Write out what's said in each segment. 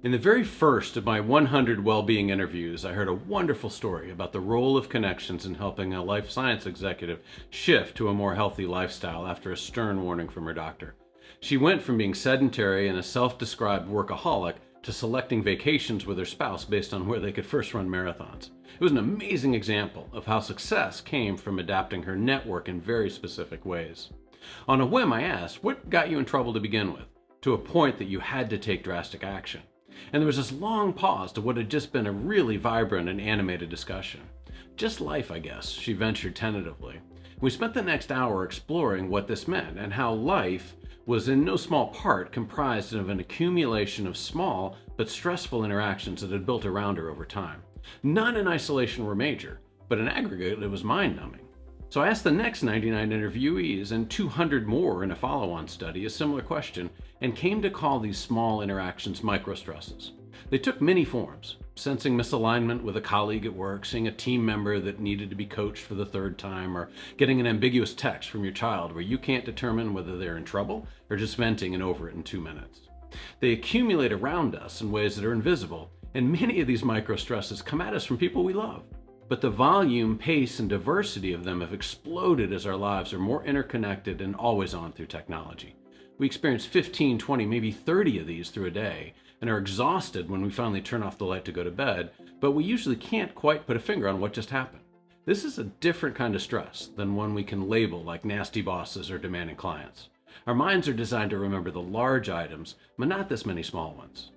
In the very first of my 100 well-being interviews, I heard a wonderful story about the role of connections in helping a life science executive shift to a more healthy lifestyle after a stern warning from her doctor. She went from being sedentary and a self-described workaholic to selecting vacations with her spouse based on where they could first run marathons. It was an amazing example of how success came from adapting her network in very specific ways. On a whim, I asked, "What got you in trouble to begin with?" To a point that you had to take drastic action. And there was this long pause to what had just been a really vibrant and animated discussion. Just life, I guess, she ventured tentatively. We spent the next hour exploring what this meant and how life was in no small part comprised of an accumulation of small but stressful interactions that had built around her over time. None in isolation were major, but in aggregate it was mind-numbing. So I asked the next 99 interviewees and 200 more in a follow-on study a similar question and came to call these small interactions microstresses. They took many forms: sensing misalignment with a colleague at work, seeing a team member that needed to be coached for the third time, or getting an ambiguous text from your child where you can't determine whether they're in trouble or just venting and over it in 2 minutes. They accumulate around us in ways that are invisible, and many of these microstresses come at us from people we love. But the volume, pace, and diversity of them have exploded as our lives are more interconnected and always on through technology. We experience 15, 20, maybe 30 of these through a day and are exhausted when we finally turn off the light to go to bed, but we usually can't quite put a finger on what just happened. This is a different kind of stress than one we can label like nasty bosses or demanding clients. Our minds are designed to remember the large items, but not this many small ones.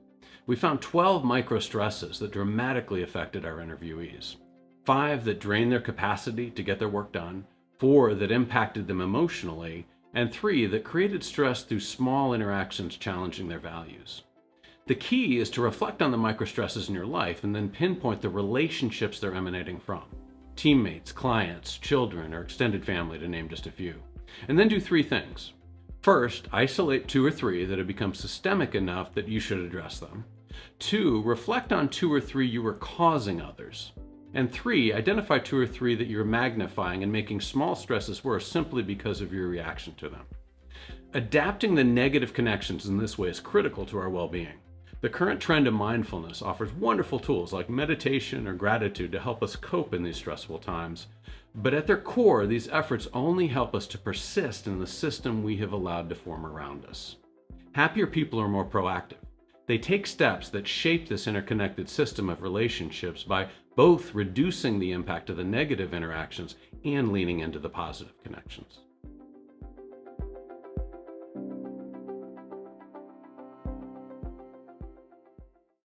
We found 12 microstresses that dramatically affected our interviewees. 5 that drained their capacity to get their work done, 4 that impacted them emotionally, and 3 that created stress through small interactions challenging their values. The key is to reflect on the microstresses in your life and then pinpoint the relationships they're emanating from: teammates, clients, children, or extended family, to name just a few. And then do 3 things. First, isolate 2 or 3 that have become systemic enough that you should address them. 2, reflect on 2 or 3 you are causing others. And 3, identify 2 or 3 that you're magnifying and making small stresses worse simply because of your reaction to them. Adapting the negative connections in this way is critical to our well-being. The current trend of mindfulness offers wonderful tools like meditation or gratitude to help us cope in these stressful times. But at their core, these efforts only help us to persist in the system we have allowed to form around us. Happier people are more proactive. They take steps that shape this interconnected system of relationships by both reducing the impact of the negative interactions and leaning into the positive connections.